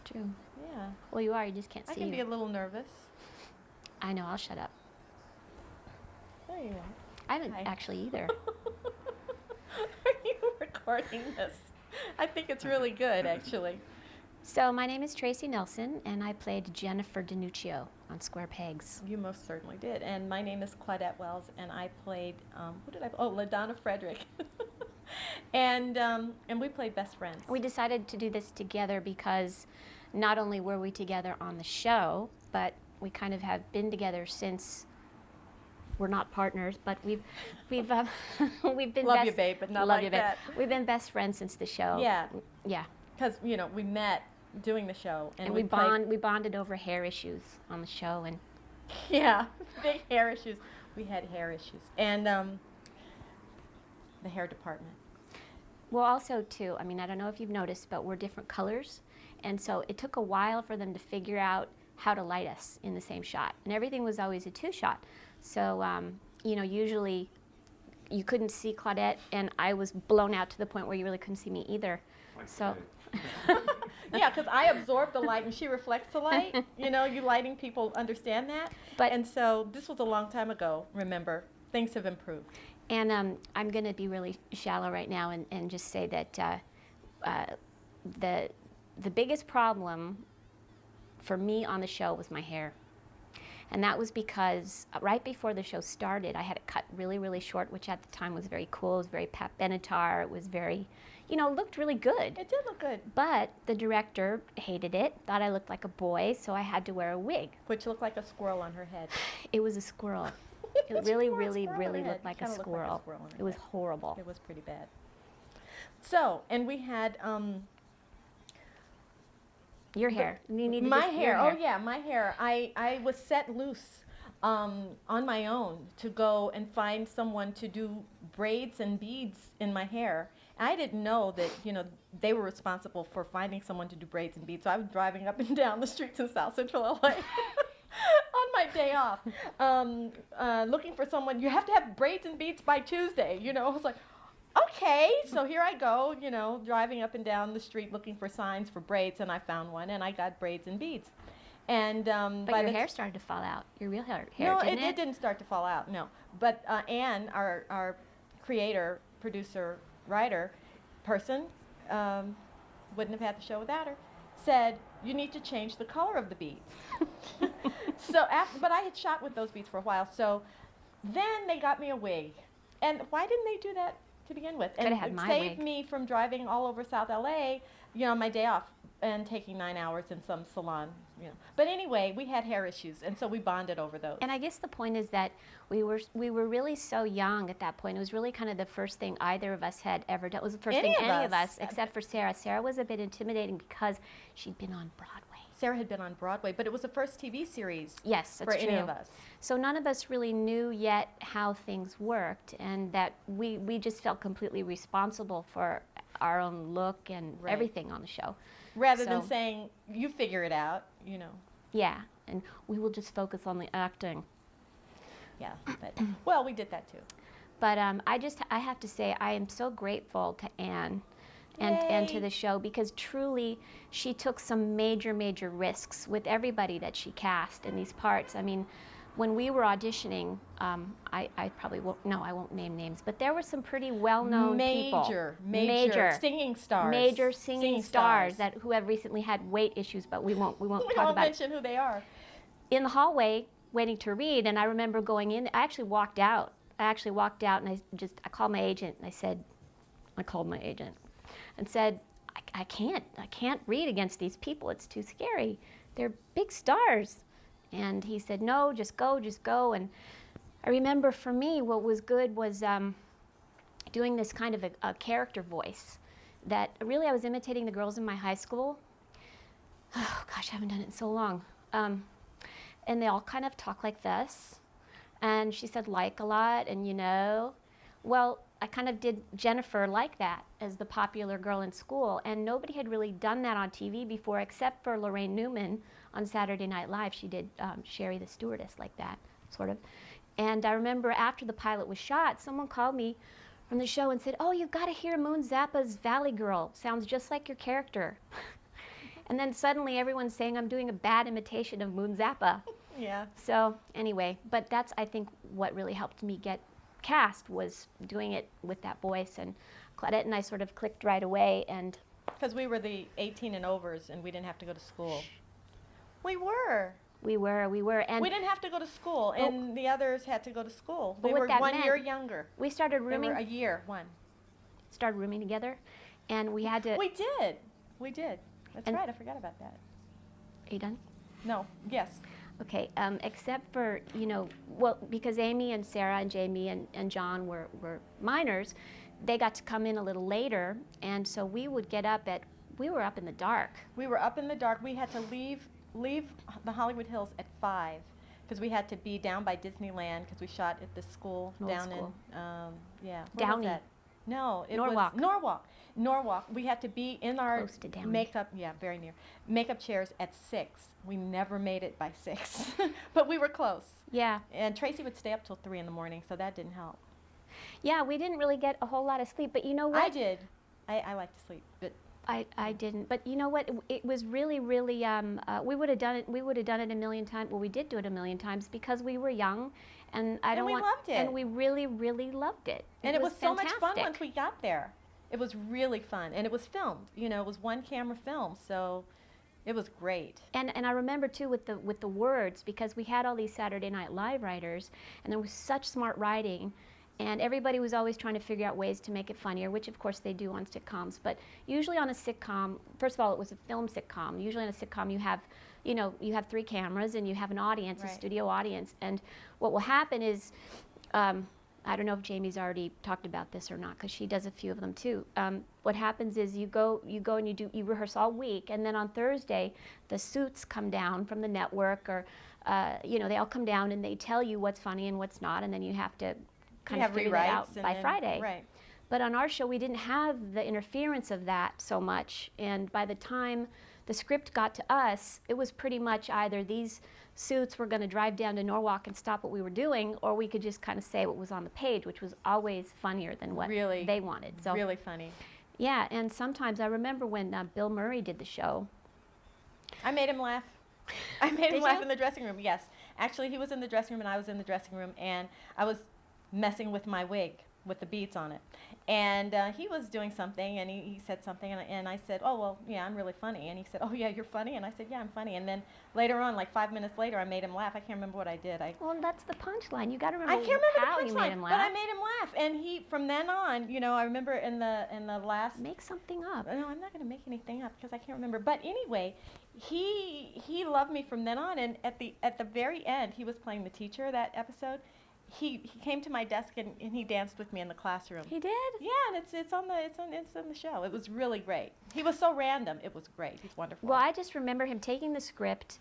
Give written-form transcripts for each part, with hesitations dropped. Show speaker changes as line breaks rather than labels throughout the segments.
true.
Yeah.
Well, you are. You just can't see
I can
you.
be a little nervous.
I know. I'll shut up.
There you are.
I haven't
Hi.
actually either.
Are you recording this? I think it's really good, actually.
So my name is Tracy Nelson, and I played Jennifer DiNuccio on Square Pegs.
You most certainly did. And my name is Claudette Wells, and I played, who did I play? Oh, LaDonna Frederick. and we played best friends.
We decided to do this together because not only were we together on the show, but we kind of have been together since. We're not partners, but we've we've been
Love
best,
you, babe, but not
love
like
you, babe.
that.
We've been best friends since the show.
Yeah.
Yeah.
Because, you know, we met doing the show.
And
we
bonded over hair issues on the show. And
yeah, big hair issues. We had hair issues. And the hair department.
well, also, too, I mean, I don't know if you've noticed, but we're different colors. And so it took a while for them to figure out how to light us in the same shot. And everything was always a two-shot. So, you know, usually you couldn't see Claudette, and I was blown out to the point where you really couldn't see me either. So.
Yeah, because I absorb the light and she reflects the light. You know, you lighting people understand that. And so this was a long time ago, remember. Things have improved.
And I'm going to be really shallow right now and just say that the biggest problem for me on the show was my hair. And that was because right before the show started, I had it cut really, really short, which at the time was very cool. It was very Pat Benatar. It was very, you know, looked really good.
It did look good.
But the director hated it, thought I looked like a boy, so I had to wear a wig.
Which looked like a squirrel on her head.
It was a squirrel. It really, really, really looked like a squirrel. It was horrible.
It was pretty bad. So, and we had
your hair. You need
my hair. Oh yeah, my hair. I was set loose on my own to go and find someone to do braids and beads in my hair. I didn't know that, you know, they were responsible for finding someone to do braids and beads. So I was driving up and down the streets in South Central LA on my day off, looking for someone. You have to have braids and beads by Tuesday. You know, I was like, okay, so here I go, you know, driving up and down the street looking for signs for braids, and I found one, and I got braids and beads. And
but your hair started to fall out. Your real hair,
no,
didn't it?
It didn't start to fall out. No, but Anne, our creator, producer, writer person, wouldn't have had the show without her, said you need to change the color of the beads. So but I had shot with those beads for a while, so then they got me a wig. And why didn't they do that to begin with? And
had
it
my
saved
wig.
me from driving all over South LA, you know, my day off and taking 9 hours in some salon, you know. But anyway, we had hair issues, and so we bonded over those.
And I guess the point is that we were really so young at that point. It was really kind of the first thing either of us had ever done. It was the first thing any of us, except for Sarah. Sarah was a bit intimidating because she'd been on Broadway.
Sarah had been on Broadway, but it was the first TV series.
Yes, that's
for
true.
any of us.
So none of us really knew yet how things worked, and that we just felt completely responsible for our own look and everything on the show.
Rather than saying, you figure it out, you know.
Yeah, and we will just focus on the acting.
Yeah, but, well, we did that too.
But I have to say, I am so grateful to Anne and to the show, because truly she took some major, major risks with everybody that she cast in these parts. I mean, when we were auditioning, I probably won't, no, I won't name names, but there were some pretty well-known people.
Major singing stars.
Major singing stars that who have recently had weight issues, but we won't talk about it.
We won't mention who they are.
In the hallway, waiting to read, and I remember going in, I actually walked out. And I called my agent, and I called my agent and said, I can't read against these people. It's too scary. They're big stars. And he said, no, just go. And I remember for me, what was good was doing this kind of a character voice that really I was imitating the girls in my high school. Oh gosh, I haven't done it in so long. And they all kind of talk like this. And she said like a lot, and you know. Well, I kind of did Jennifer like that as the popular girl in school, and nobody had really done that on TV before except for Lorraine Newman on Saturday Night Live. She did Sherry the Stewardess like that, sort of. And I remember after the pilot was shot, someone called me from the show and said, oh, you've got to hear Moon Zappa's Valley Girl. Sounds just like your character. And then suddenly everyone's saying I'm doing a bad imitation of Moon Zappa.
Yeah.
So anyway, but that's, I think, what really helped me get cast was doing it with that voice. And Claudette and I sort of clicked right away. And
Because we were the 18 and overs, and we didn't have to go to school. We were.
we were. And
We didn't have to go to school, and the others had to go to school.
But
They
what
were
that
1 year
meant-
younger.
we started
They
rooming,
were a year, one.
started rooming together. And we had to,
We did. We did. That's
And-
right. I forgot about that.
are you done?
No. Yes.
Okay, except for, you know, well, because Amy and Sarah and Jamie and John were minors, they got to come in a little later, and so we would get up we were up in the dark.
We were up in the dark. We had to leave the Hollywood Hills at 5 because we had to be down by Disneyland because we shot at the school
An old
down
school.
in where was
Downey.
that? No, it
Norwalk.
was Norwalk. We had to be in our
Close to Downey.
makeup, very near makeup chairs at 6. We never made it by 6, but we were close.
Yeah,
And Tracy would stay up till 3 in the morning, so that didn't help.
yeah, we didn't really get a whole lot of sleep, but you know what?
I did. I like to sleep, but
I didn't, but you know what? It was really, really. We would have done it. We would have done it a million times. Well, we did do it a million times because we were young, and I don't
we
want.
loved it.
And we really, really loved it.
And it was so much fun
fantastic.
once we got there. It was really fun, and it was filmed. You know, it was one camera film, so it was great.
And I remember too with the words, because we had all these Saturday Night Live writers, and there was such smart writing, and everybody was always trying to figure out ways to make it funnier, which of course they do on sitcoms. But usually on a sitcom, first of all, it was a film sitcom. Usually on a sitcom, you have 3 cameras and you have an audience, a
Right.
studio audience. And what will happen is, I don't know if Jamie's already talked about this or not, because she does a few of them too. What happens is you go and you rehearse all week, and then on Thursday the suits come down from the network, or they all come down and they tell you what's funny and what's not, and then you have to kind
You
of
have
figure that
rewrites
out
and
by
then-
Friday.
Right.
But on our show, we didn't have the interference of that so much. And by the time the script got to us, it was pretty much either these suits were going to drive down to Norwalk and stop what we were doing, or we could just kind of say what was on the page, which was always funnier than what
Really,
they wanted. So
really funny.
yeah, and sometimes I remember when Bill Murray did the show.
I made him laugh. I made him
Did
laugh
you?
in the dressing room. Yes, actually, he was in the dressing room and I was in the dressing room, and I was messing with my wig with the beads on it, and he was doing something, and he said something, and I said, oh well, yeah, I'm really funny, and he said, oh yeah, you're funny, and I said, yeah, I'm funny, and then later on, like 5 minutes later, I made him laugh. I can't remember what I did.
Well, that's the punchline. You got to remember
I can't remember
how
the
you
punchline,
made him
but I
laugh.
made him laugh, and he from then on, I remember in the last.
Make something up.
No, I'm not going to make anything up because I can't remember. But anyway, he loved me from then on, and at the very end, he was playing the teacher that episode. He came to my desk and he danced with me in the classroom.
He did?
Yeah, and it's on the show. It was really great. He was so random. It was great. He's wonderful.
Well, I just remember him taking the script.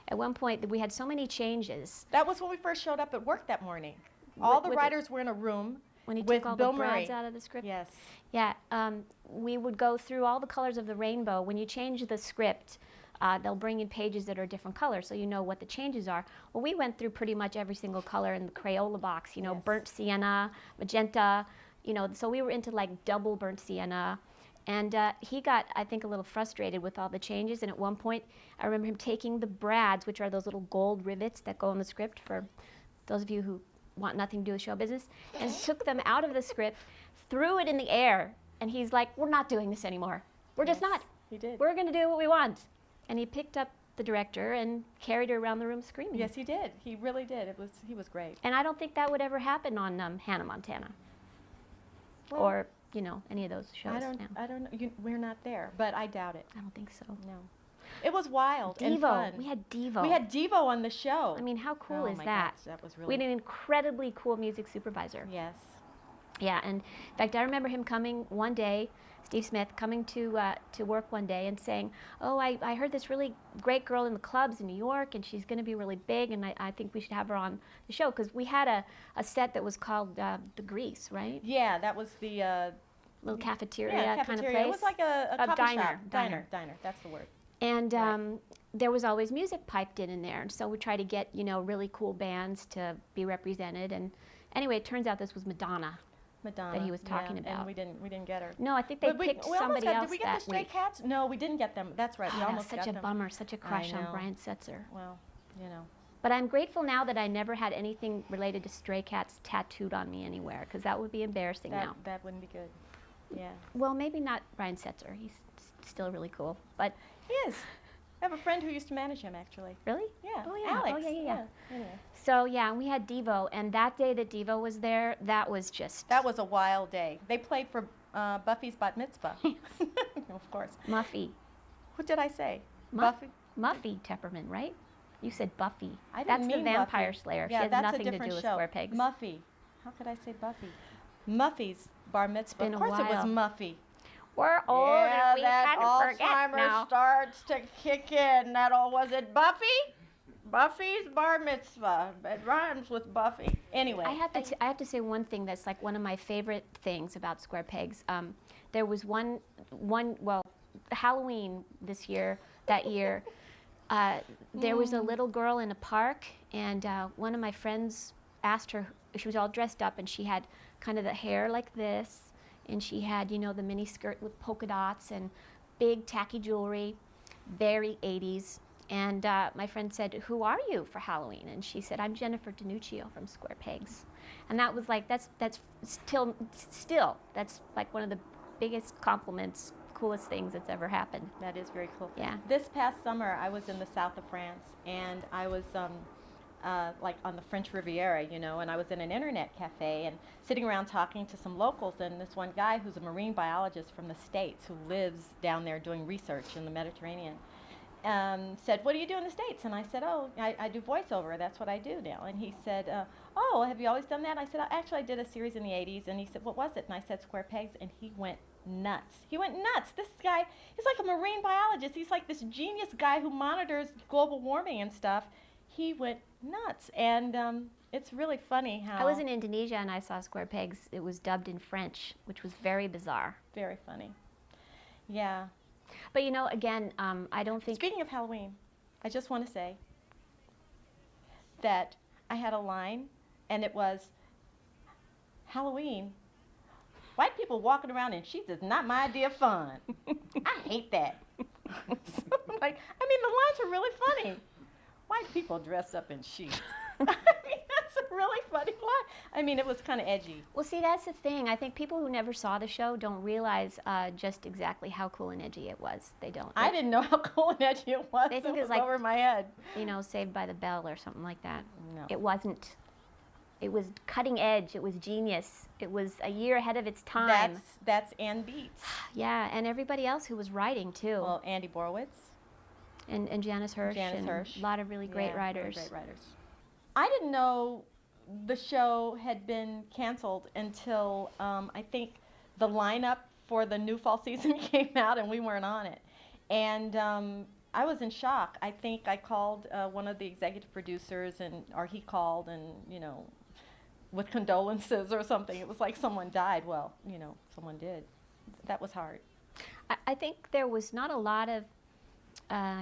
At one point, we had so many changes.
That was when we first showed up at work that morning. All the
With
writers were in a room
When he
with
took all
Bill
the brads
Murray.
out of the script.
Yes.
Yeah, we would go through all the colors of the rainbow. When you change the script, they'll bring in pages that are different colors, so you know what the changes are. Well, we went through pretty much every single color in the Crayola box,
Yes.
burnt sienna, magenta, so we were into like double burnt sienna. And he got, I think, a little frustrated with all the changes, and at one point, I remember him taking the brads, which are those little gold rivets that go in the script for those of you who want nothing to do with show business, and took them out of the script, threw it in the air, and he's like, we're not doing this anymore. We're just
Yes,
not.
He did.
We're going to do what we want. And he picked up the director and carried her around the room screaming.
Yes, he did. He really did. He was great.
And I don't think that would ever happen on Hannah Montana
Well,
or, any of those shows
I
now.
don't know. We're not there, but I doubt it.
I don't think so.
No. It was wild and
Devo.
fun.
We had Devo.
We had Devo on the show.
I mean, how cool
oh
is
my
that?
gosh, that was
We
really.
had an incredibly cool music supervisor.
Yes.
Yeah, and in fact, I remember him coming one day, Steve Smith, coming to work one day and saying, oh, I heard this really great girl in the clubs in New York, and she's going to be really big, and I think we should have her on the show, because we had a set that was called The Grease, right?
Yeah, that was the
Little cafeteria,
cafeteria.
kind of place.
It was like a coffee
diner,
shop.
diner.
Diner. That's the word.
And
Right.
there was always music piped in there, and so we tried to get really cool bands to be represented. And anyway, it turns out this was Madonna.
Madonna.
that he was talking
yeah,
about.
And we didn't get her.
No, I think they
But
picked
we almost
somebody
got,
else
did we get
that
the Stray
week.
Cats? No, we didn't get them. That's right.
Oh,
We
that was
almost
such
got
a
them.
bummer, such a crush on
know.
Brian Setzer.
Well, you know.
But I'm grateful now that I never had anything related to Stray Cats tattooed on me anywhere, because that would be embarrassing now.
That wouldn't be good. Yeah.
Well, maybe not Brian Setzer. He's still really cool. But
He is. I have a friend who used to manage him, actually.
really?
Yeah.
Oh, yeah.
Alex.
Oh, yeah.
Anyway.
So, yeah, and we had Devo. And that day that Devo was there, that was just...
That was a wild day. They played for Buffy's bat mitzvah. Of course.
Muffy.
What did I say?
Buffy? Muffy Tepperman, right? You said Buffy.
I didn't
That's
mean
the Vampire
Buffy.
Slayer.
Yeah,
She has
that's
nothing
a
to
different
do with
show.
Square Pegs.
Muffy. How could I say Buffy? Muffy's bar mitzvah.
been
Of
a
course it was
while.
Muffy.
We're old
Yeah,
and we
that
kind of forget
Alzheimer's
now.
starts to kick in. That all was it Buffy? Buffy's bar mitzvah. It rhymes with Buffy. Anyway.
I have to say one thing that's like one of my favorite things about Square Pegs. There was one Halloween that year, there was a little girl in a park, and one of my friends asked her, she was all dressed up, and she had kind of the hair like this, and she had, you know, the mini skirt with polka dots and big tacky jewelry, very 80s. And my friend said, "Who are you for Halloween?" And she said, "I'm Jennifer DiNuccio from Square Pegs." And that was like, that's still, that's like one of the biggest compliments, coolest things that's ever happened.
That is very cool.
Yeah.
This past summer, I was in the south of France, and I was like on the French Riviera, you know, and I was in an internet cafe and sitting around talking to some locals, and this one guy who's a marine biologist from the States who lives down there doing research in the Mediterranean said, "What do you do in the States?" And I said, "Oh, I do voiceover. That's what I do now." And he said, "Oh, have you always done that?" I said, "Actually, I did a series in the 80s." And he said, "What was it?" And I said, "Square Pegs." And he went nuts. He went nuts. This guy, he's like a marine biologist. He's like this genius guy who monitors global warming and stuff. He went nuts. And it's really funny how...
I was in Indonesia and I saw Square Pegs. It was dubbed in French, which was very bizarre.
Very funny. Yeah.
But you know, again, I don't think...
Speaking of Halloween, I just want to say that I had a line, and it was, "Halloween, white people walking around in sheets is not my idea of fun." I hate that. Like, I mean, the lines are really funny. White people dressed up in sheets. I mean, that's a really funny line. I mean, it was kind of edgy.
Well, see, that's the thing. I think people who never saw the show don't realize just exactly how cool and edgy it was. They don't.
I didn't know how cool and edgy it was.
They think
it
it was like,
over my head.
You know, Saved by the Bell or something like that.
No.
It wasn't. It was cutting edge. It was genius. It was a year ahead of its time.
That's Ann Beats.
Yeah, and everybody else who was writing, too.
Well, Andy Borowitz.
And Janice Hirsch.
Janice Hirsch.
A lot of really great writers.
Really great writers. I didn't know the show had been canceled until I think the lineup for the new fall season came out, and we weren't on it. And I was in shock. I think I called one of the executive producers, or he called, and, you know, with condolences or something. It was like someone died. Well, you know, someone did. That was hard.
I think there was not a lot of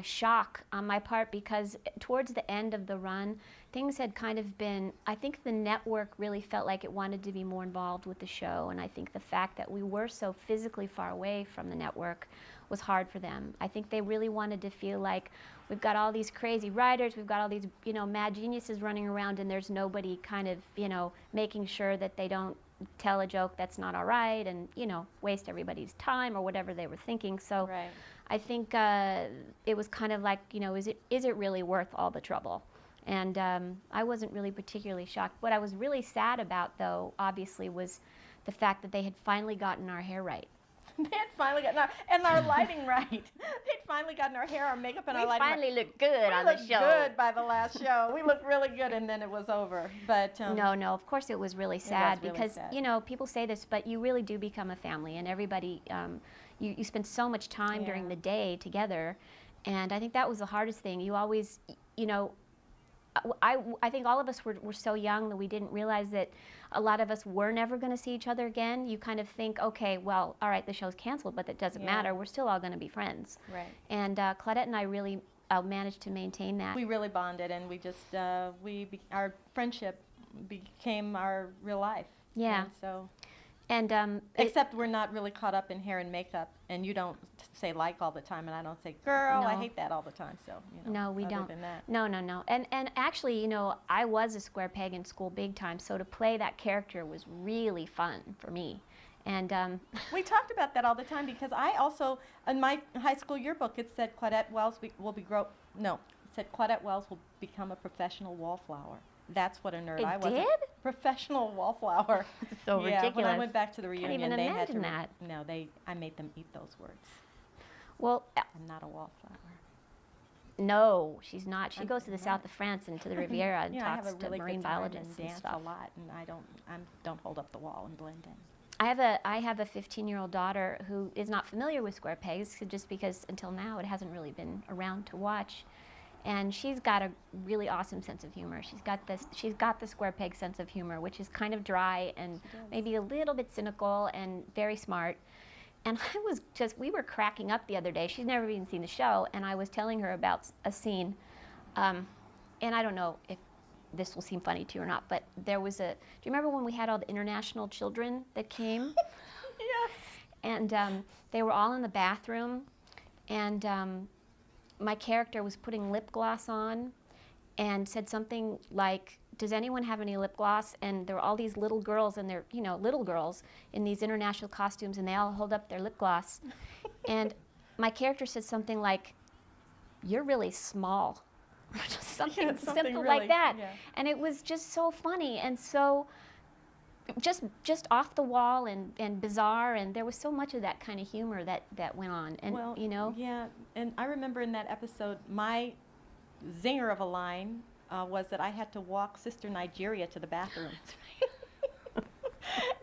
shock on my part, because towards the end of the run, things had kind of been, I think the network really felt like it wanted to be more involved with the show, and I think the fact that we were so physically far away from the network was hard for them. I think they really wanted to feel like we've got all these crazy writers, we've got all these, you know, mad geniuses running around, and there's nobody kind of, you know, making sure that they don't tell a joke that's not all right and, you know, waste everybody's time or whatever they were thinking. So
Right.
I think it was kind of like, you know, is it really worth all the trouble? And I wasn't really particularly shocked. What I was really sad about, though, obviously, was the fact that they had finally gotten our hair right.
They had finally gotten our lighting right. They'd finally gotten our hair, our makeup, and our
We
lighting
finally
right.
looked good on the show.
We looked good by the last show. We looked really good, and then it was over. But
No, of course it was really sad
really
because,
sad.
you know, people say this, but you really do become a family, and everybody, you spend so much time during
Yeah.
the day together, and I think that was the hardest thing. You always, you know, I think all of us were so young that we didn't realize that a lot of us were never going to see each other again. You kind of think, okay, well, all right, the show's canceled, but that doesn't matter. We're still all going to be friends.
Right.
And Claudette and I really managed to maintain that.
We really bonded, and we just our friendship became our real life.
Yeah.
And so
And
Except we're not really caught up in hair and makeup, and you don't say like all the time, and I don't say, girl, I
No.
hate that all the time. So, you know,
no, we
other
don't.
than that.
No, no, no. And actually, you know, I was a square peg in school big time, so to play that character was really fun for me. And
We talked about that all the time because I also, in my high school yearbook, it said Claudette Wells it said Claudette Wells will become a professional wallflower. That's what a nerd
It
I was.
did?
Professional wallflower.
So
Yeah, when I
ridiculous.
went back to the reunion,
even
they had to.
imagine that.
No, I made them eat those words.
Well,
I'm not a wallflower.
no, she's not. She
I'm
goes to the
not.
south of France and to the Riviera and
You know, I have
talks
a
to
really
marine
good time
biologists
and
and
dance
stuff.
a lot, and I don't hold up the wall and blend in.
I have a 15-year-old daughter who is not familiar with square pegs just because until now it hasn't really been around to watch. And she's got a really awesome sense of humor. She's got the square peg sense of humor, which is kind of dry and maybe a little bit cynical and very smart. And we were cracking up the other day. She's never even seen the show, and I was telling her about a scene. And I don't know if this will seem funny to you or not, but do you remember when we had all the international children that came?
Yes.
And they were all in the bathroom, and my character was putting lip gloss on and said something like, does anyone have any lip gloss? And there were all these little girls, and they're, you know, little girls in these international costumes, and they all hold up their lip gloss. And my character said something like, you're really small. something
Yeah, something
simple
really,
like that.
yeah.
And it was just so funny and so just off the wall and bizarre, and there was so much of that kind of humor that went on. And
Well,
you know,
yeah, and I remember in that episode, my zinger of a line was that I had to walk Sister Nigeria to the bathroom.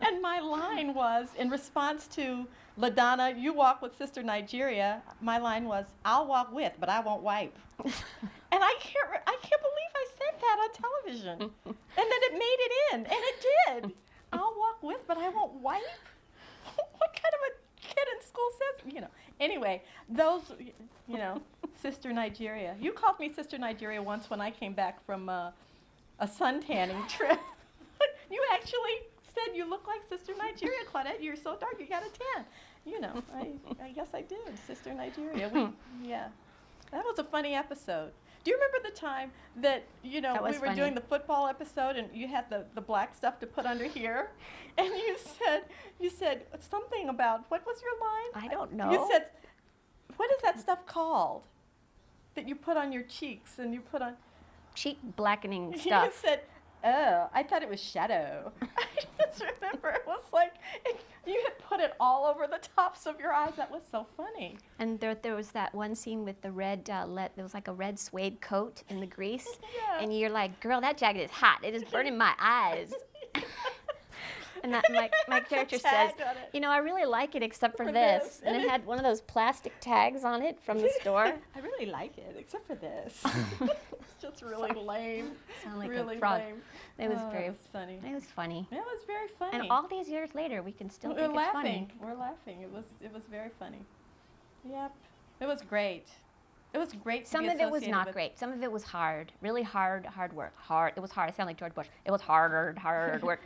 And my line was, in response to LaDonna, you walk with Sister Nigeria, my line was, I'll walk with, but I won't wipe. And I can't believe I said that on television. And then it made it in, and it did. I'll walk with, but I won't wipe? What kind of a kid in school says, you know. Anyway, those, you know, Sister Nigeria. You called me Sister Nigeria once when I came back from a sun tanning trip. You actually said you look like Sister Nigeria, Claudette. You're so dark, you got a tan. You know, I guess I did, Sister Nigeria. Yeah, that was a funny episode. Do you remember the time that, you know, we were doing the football episode and you had the black stuff to put under here? And you said something about, what was your line?
I don't know.
You said, what is that stuff called that you put on your cheeks and you put on?
cheek blackening
You
stuff.
said, oh, I thought it was shadow. I just remember it was like, you had put it all over the tops of your eyes. That was so funny.
And there was that one scene with the red, there was like a red suede coat in the grease.
Yeah.
And you're like, girl, that jacket is hot. It is burning my eyes. And that, my character says,
Tag on it.
you know, I really like it except for
For
this.
this.
And it had one of those plastic tags on it from the store.
I really like it, except for this. It's just really lame.
Sound like
really
a frog.
lame.
It was
That was funny.
It was funny.
It was very funny.
And all these years later, we can still
We're
think it's
laughing.
funny.
We're laughing. It was very funny. Yep. It was great. It was great.
Some
to be
of it was
associated
not
with.
great. Some of it was hard, really hard work. Hard. It was hard. I sound like George Bush. It was hard work.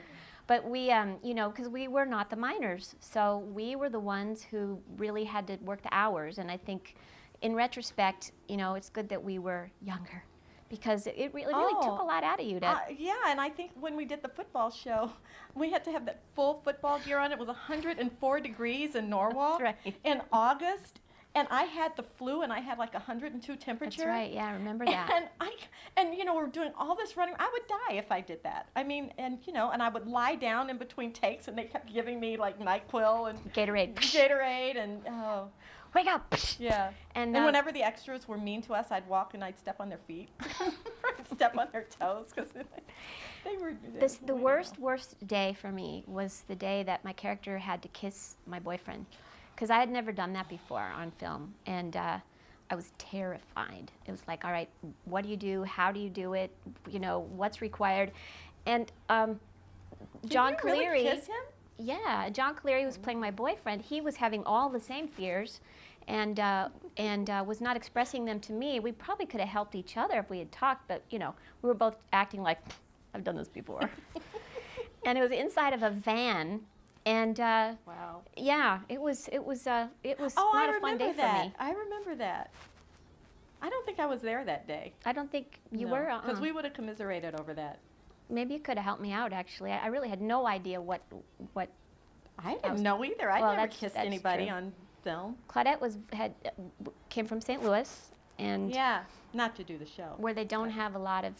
But we, you know, because we were not the minors, so we were the ones who really had to work the hours. And I think, in retrospect, you know, it's good that we were younger, because it really took a lot out of you.
Yeah, and I think when we did the football show, we had to have that full football gear on. It was 104 degrees in Norwalk
That's right.
in August, and I had the flu, and I had like 102 temperature.
That's right. Yeah, I remember that.
And you know, we're doing all this running. I would die if I did that. I mean, and you know, and I would lie down in between takes, and they kept giving me like NyQuil and
Gatorade.
and oh.
Wake up!
Yeah.
And
whenever the extras were mean to us, I'd walk and I'd step on their feet, step on their toes, because they were.
The worst day for me was the day that my character had to kiss my boyfriend, because I had never done that before on film, and I was terrified. It was like, all right, what do you do? How do you do it? You know, what's required? And John
Did you
Cleary.
really kiss him?
Yeah, John Cleary was playing my boyfriend. He was having all the same fears, and was not expressing them to me. We probably could have helped each other if we had talked, but you know, we were both acting like, I've done this before. And it was inside of a van, And
Wow.
yeah, it was
Oh,
not
I
a fun
remember
day for
that.
me.
I remember that. I don't think I was there that day.
I don't think you
No,
were.
because we would have commiserated over that.
Maybe you could have helped me out. Actually, I really had no idea what.
I didn't know either. I
Well,
never
that's-
kissed
that's
anybody
true.
on film.
Claudette came from St. Louis, and
Yeah, not to do the show.
where they don't have a lot of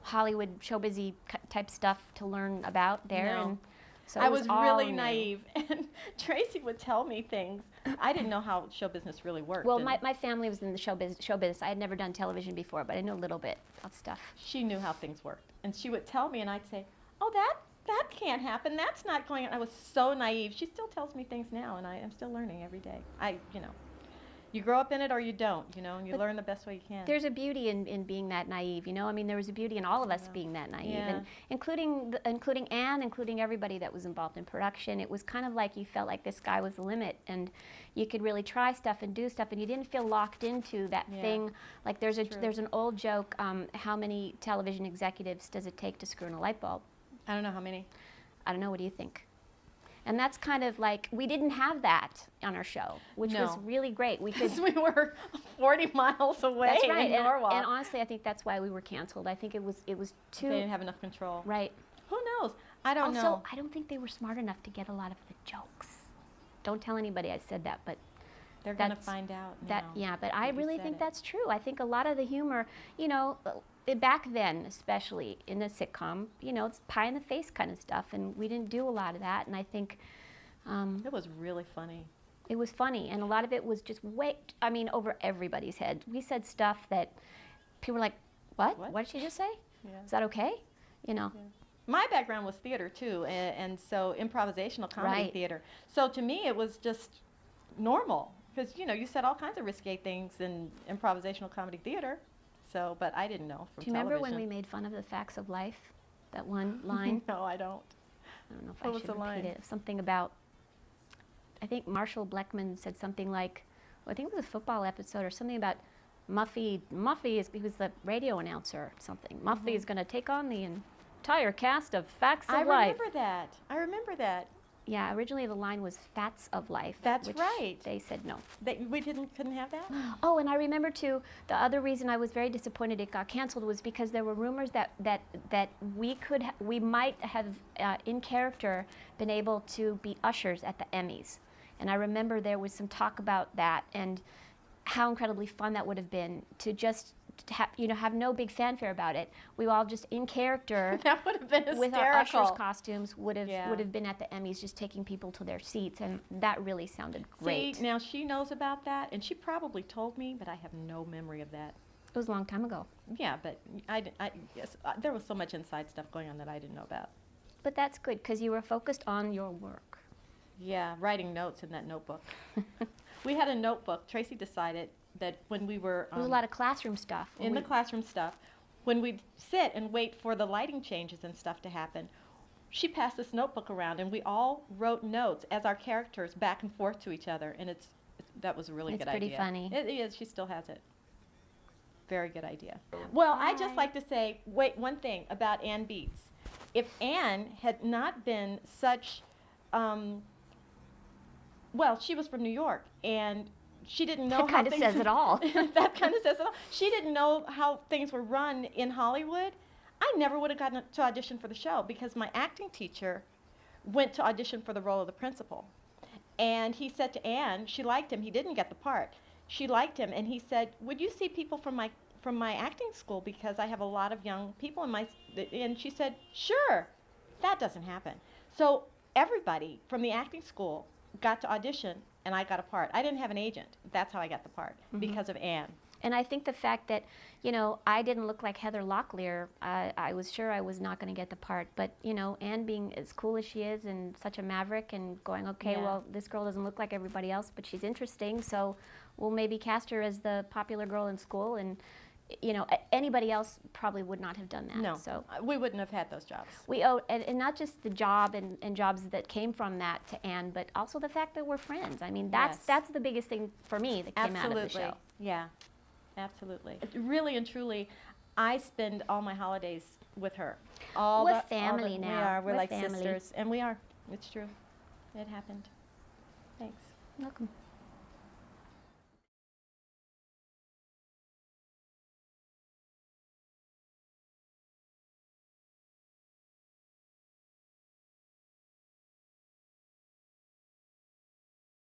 Hollywood showbizy type stuff to learn about there.
No.
And so
I
it
was
all
really
new.
naive, and Tracy would tell me things. I didn't know how show business really worked.
Well,
and
my family was in the show business. I had never done television before, but I know a little bit about stuff.
she knew how things worked, and she would tell me, and I'd say, "Oh, that can't happen. That's not going on." I was so naive. She still tells me things now, and I am still learning every day. You grow up in it or you don't, and you
But
learn the best way you can.
There's a beauty in being that naive, I mean, there was a beauty in all of us being that naive,
Yeah.
and including Anne, including everybody that was involved in production. It was kind of like you felt like the sky was the limit, and you could really try stuff and do stuff, and you didn't feel locked into that
Yeah.
thing. Like there's
True.
an old joke, how many television executives does it take to screw in a light bulb?
I don't know how many.
I don't know, what do you think? And that's kind of like, we didn't have that on our show, which was
No.
really great. We could.
Because we were 40 miles away
That's right.
in
And,
Norwalk.
and honestly, I think that's why we were canceled. I think it was too.
They didn't have enough control.
Right.
Who knows? I don't
Also,
know.
I don't think they were smart enough to get a lot of the jokes. Don't tell anybody I said that, but
They're going to
that's-
find out
that
now.
yeah. But I
that you
really
said
think
it.
that's true. I think a lot of the humor, back then, especially in the sitcom, it's pie in the face kind of stuff, and we didn't do a lot of that. And I think
It was really funny.
it was funny, and a lot of it was just over everybody's head. We said stuff that people were like, "What?
What?
What did she just say?
Yeah.
Is that okay?"
My background was theater too, and so improvisational comedy
Right.
theater. So to me, it was just normal because you said all kinds of risque things in improvisational comedy theater. So, but I didn't know from
Do you remember when we
television.
made fun of the facts of life? That one line?
No, I don't.
I don't know if
What
I
was
should
the
repeat
line?
it. Something about, I think Marshall Bleckman said something like, I think it was a football episode or something about Muffy. He was the radio announcer or something. Muffy is going to take on the entire cast of Facts of
I
Life.
remember that. I remember that.
Yeah, originally the line was Fats of Life.
That's
which
right.
They said no.
We couldn't have that.
Oh, and I remember too, the other reason I was very disappointed it got canceled was because there were rumors that we might have in character been able to be ushers at the Emmys, and I remember there was some talk about that and how incredibly fun that would have been to just have no big fanfare about it. We all just in character.
That would have been hysterical.
With our ushers' costumes, would
Yeah.
have been at the Emmys, just taking people to their seats, and that really sounded great.
See, now she knows about that, and she probably told me, but I have no memory of that.
It was a long time ago.
Yeah, but yes, there was so much inside stuff going on that I didn't know about.
But that's good because you were focused on your work.
Yeah, writing notes in that notebook. We had a notebook. Tracy decided that when we were
There was a lot of classroom stuff.
in the classroom stuff, when we'd sit and wait for the lighting changes and stuff to happen, she passed this notebook around, and we all wrote notes as our characters back and forth to each other, and that was a really
It's
good
pretty
idea.
funny.
It is. She still has it. Very good idea. Well, I'd just
Bye.
like to say, one thing about Ann Beats. If Ann had not been such, she was from New York, and she didn't know
That
how
kind of
things
says it all.
that kind of says it all. She didn't know how things were run in Hollywood. I never would have gotten to audition for the show because my acting teacher went to audition for the role of the principal. And he said to Anne, she liked him. He didn't get the part. She liked him, and he said, "Would you see people from my acting school because I have a lot of young people in my." And she said, "Sure." That doesn't happen. So everybody from the acting school got to audition, and I got a part. I didn't have an agent. That's how I got the part, because of Anne.
And I think the fact that, I didn't look like Heather Locklear, I was sure I was not going to get the part. But, Anne being as cool as she is and such a maverick and going, okay,
Yeah.
well, this girl doesn't look like everybody else, but she's interesting, so we'll maybe cast her as the popular girl in school. And, anybody else probably would not have done that.
No,
So
we wouldn't have had those jobs.
we owe, and not just the job and jobs that came from that to Anne, but also the fact that we're friends. I mean,
Yes.
that's the biggest thing for me that came out of the show.
Yeah, absolutely. Really and truly, I spend all my holidays with her.
We're family now.
We are. We're
We're
like
family.
sisters, and we are. It's true. it happened. Thanks.
Welcome.